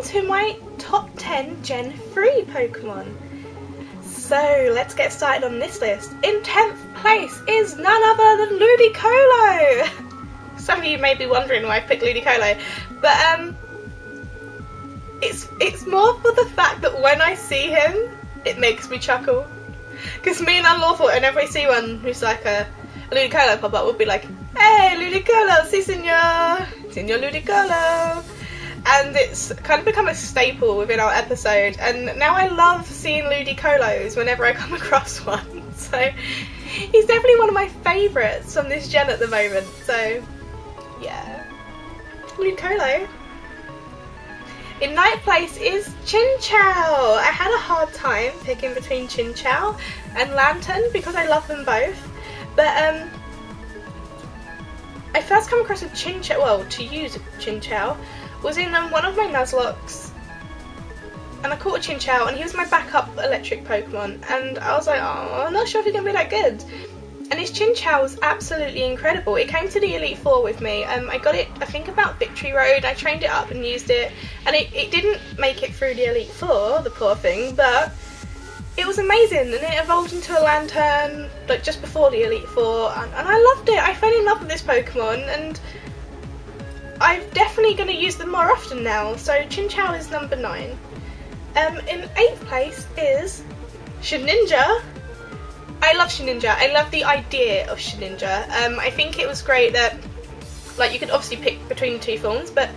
to my top 10 Gen 3 Pokemon. So let's get started on this list. In 10th place is none other than Ludicolo. Some of you may be wondering why I picked Ludicolo, but it's more for the fact that when I see him, it makes me chuckle. Because me and Unlawful, whenever I see one who's like a Ludicolo pop up, we'll be like, "Hey, Ludicolo, si senor, senor Ludicolo." And it's kind of become a staple within our episode, and now I love seeing Ludicolos whenever I come across one. So he's definitely one of my favourites from this gen at the moment. So yeah, Ludicolo. In 9th place is Chinchou. I had a hard time picking between Chinchou and Lantern because I love them both, but I first come across a Chinchou, well, to use a Chinchou, was in one of my Nuzlocks, and I caught a Chinchou, and he was my backup electric Pokemon, and I was like, oh, I'm not sure if he's going to be that good. And his Chinchou was absolutely incredible. It came to the Elite Four with me. I got it, I think, about Victory Road. I trained it up and used it, and it didn't make it through the Elite Four, the poor thing, but it was amazing, and it evolved into a Lantern like just before the Elite Four, and I loved it. I fell in love with this Pokemon, and I'm definitely going to use them more often now. So Chinchou is number 9. In 8th place is Shedinja. I love Shedinja. I love the idea of Shedinja. I think it was great that, like, you could obviously pick between the two forms, but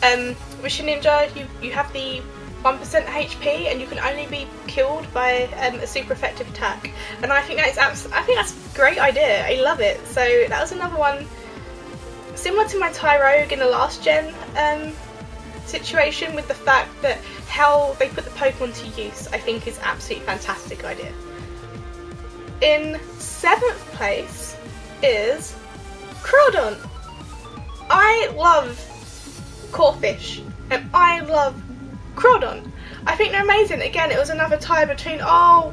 with Shedinja you have the 1% HP, and you can only be killed by a super effective attack. And I think that's a great idea. I love it. So that was another one similar to my Tyrogue in the last gen situation, with the fact that how they put the Pokemon to use, I think, is absolutely fantastic idea. In 7th place is Crawdon. I love Corphish, and I love Crawdon. I think they're amazing. Again, it was another tie between,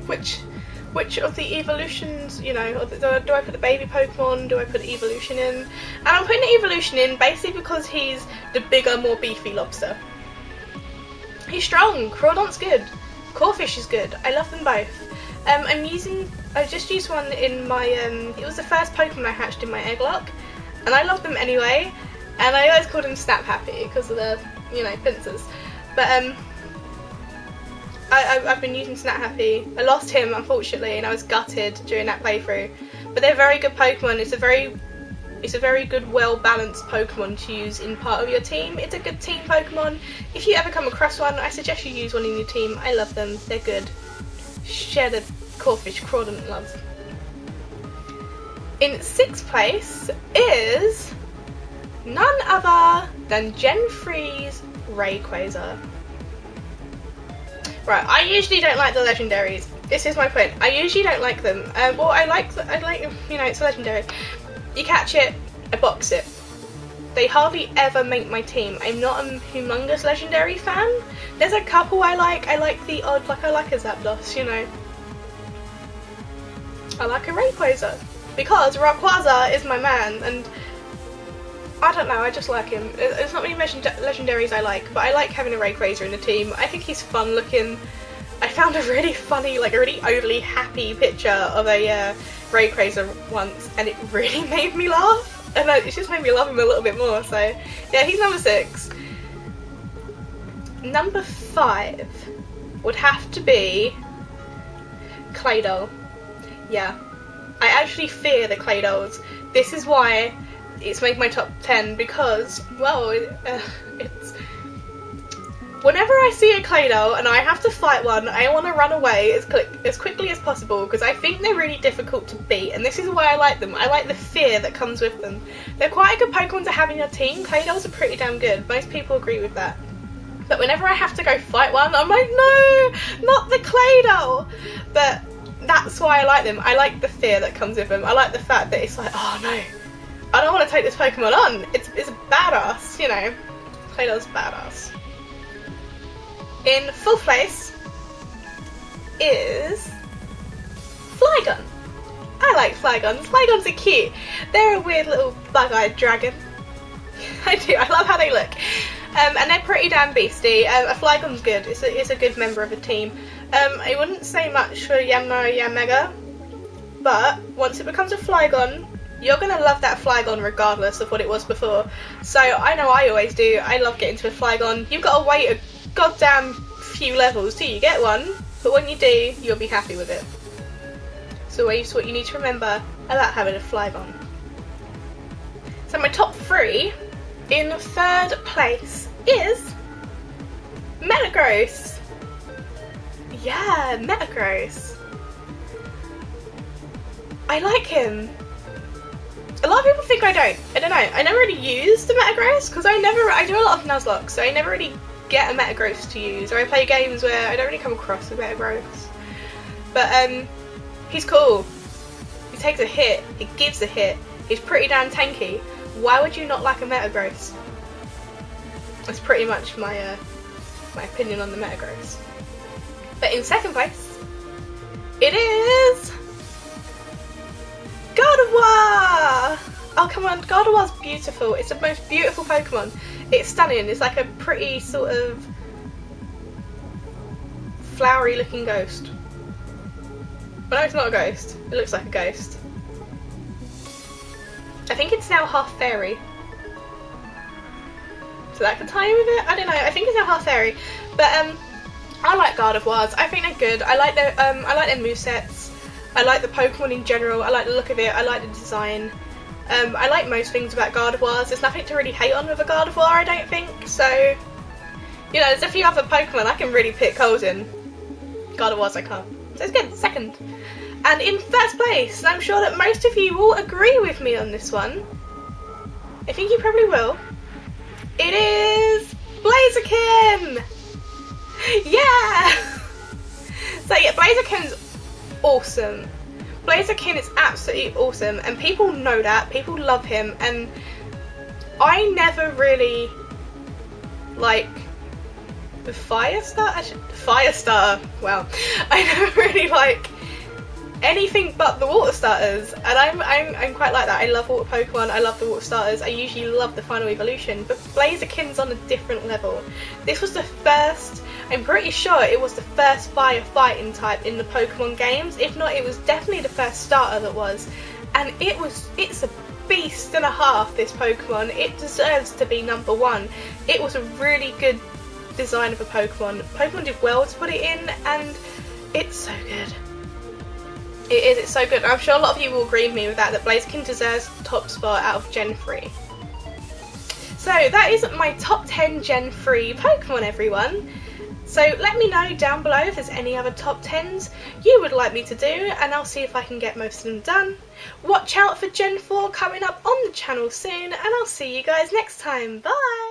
which of the evolutions, you know, do I put the baby Pokemon, do I put the evolution in? And I'm putting the evolution in basically because he's the bigger, more beefy lobster. He's strong. Crawdon's good. Corphish is good. I love them both. I just used one in my, it was the first Pokemon I hatched in my Egglock, and I love them anyway, and I always called him Snap Happy because of the, you know, pincers. But I've been using Snap Happy. I lost him, unfortunately, and I was gutted during that playthrough. But they're very good Pokemon. It's a very good, well-balanced Pokemon to use in part of your team. It's a good team Pokemon. If you ever come across one, I suggest you use one in your team. I love them. They're good. Share the Corphish Crawdon love. In 6th place is none other than Gen 3's Rayquaza. Right, I usually don't like the legendaries. This is my point. I usually don't like them. Well, I like, you know, it's a legendary. You catch it, I box it. They hardly ever make my team. I'm not a humongous legendary fan. There's a couple I like. I like the odd, like I like a Zapdos, you know. I like a Rayquaza because Rayquaza is my man, and I don't know, I just like him. There's not many legendaries I like, but I like having a Rayquaza in the team. I think he's fun looking. I found a really funny, like a really overly happy picture of a Rayquaza once, and it really made me laugh, and it just made me love him a little bit more. So yeah, he's number 6. Number 5 would have to be Claydol. Yeah, I actually fear the Claydolls. This is why it's made my top 10, because, well, it's... Whenever I see a Claydol and I have to fight one, I want to run away as quickly as possible, because I think they're really difficult to beat, and this is why I like them. I like the fear that comes with them. They're quite a good Pokemon to have in your team. Claydolls are pretty damn good. Most people agree with that. But whenever I have to go fight one, I'm like, no, not the Claydol! But that's why I like them. I like the fear that comes with them. I like the fact that it's like, oh no, I don't want to take this Pokemon on. It's a badass, you know. Claydol's badass. In 4th place is Flygon. I like Flygons. Flygons are cute. They're a weird little bug-eyed dragon. I do. I love how they look. And they're pretty damn beastie. A Flygon's good, it's a good member of a team. I wouldn't say much for Yanma or Yanmega, but once it becomes a Flygon, you're going to love that Flygon regardless of what it was before. So I know I always do, I love getting to a Flygon. You've got to wait a goddamn few levels till you get one, but when you do, you'll be happy with it. So that's what you need to remember about having a Flygon. So my top 3, in 3rd place is Metagross. Yeah, Metagross. I like him. A lot of people think I don't. I don't know. I never really use the Metagross because I do a lot of Nuzlocke, so I never really get a Metagross to use, or I play games where I don't really come across a Metagross. But he's cool. He takes a hit. He gives a hit. He's pretty damn tanky. Why would you not like a Metagross? That's pretty much my my opinion on the Metagross. But in 2nd place, it is Gardevoir! Oh come on, Gardevoir's beautiful. It's the most beautiful Pokemon. It's stunning. It's like a pretty sort of flowery looking ghost. But no, it's not a ghost. It looks like a ghost. I think it's now half fairy. So that could tie in with it? I don't know. I think it's now half fairy. But I like Gardevoirs. I think they're good. I like their movesets. I like the Pokemon in general. I like the look of it. I like the design. I like most things about Gardevoirs. There's nothing to really hate on with a Gardevoir, I don't think. So, you know, there's a few other Pokemon I can really pick holes in. Gardevoirs I can't. So it's good. 2nd. And in 1st place, and I'm sure that most of you will agree with me on this one. I think you probably will. It is Blaziken! Yeah! So yeah, Blaziken's awesome. Blaziken is absolutely awesome, and people know that. People love him, and I never really like the Firestarter. Wow, I never really like anything but the water starters, and I'm quite like that. I love water Pokemon. I love the water starters. I usually love the final evolution, but Blaziken's on a different level. This was the first. I'm pretty sure it was the first fire fighting type in the Pokemon games. If not, it was definitely the first starter that was. And it's a beast and a half, this Pokemon. It deserves to be number 1. It was a really good design of a Pokemon. Pokemon did well to put it in, and it's so good. It is, it's so good. I'm sure a lot of you will agree with me with that Blaziken deserves the top spot out of Gen 3. So that is my top 10 Gen 3 Pokemon, everyone. So let me know down below if there's any other top 10s you would like me to do, and I'll see if I can get most of them done. Watch out for Gen 4 coming up on the channel soon, and I'll see you guys next time. Bye!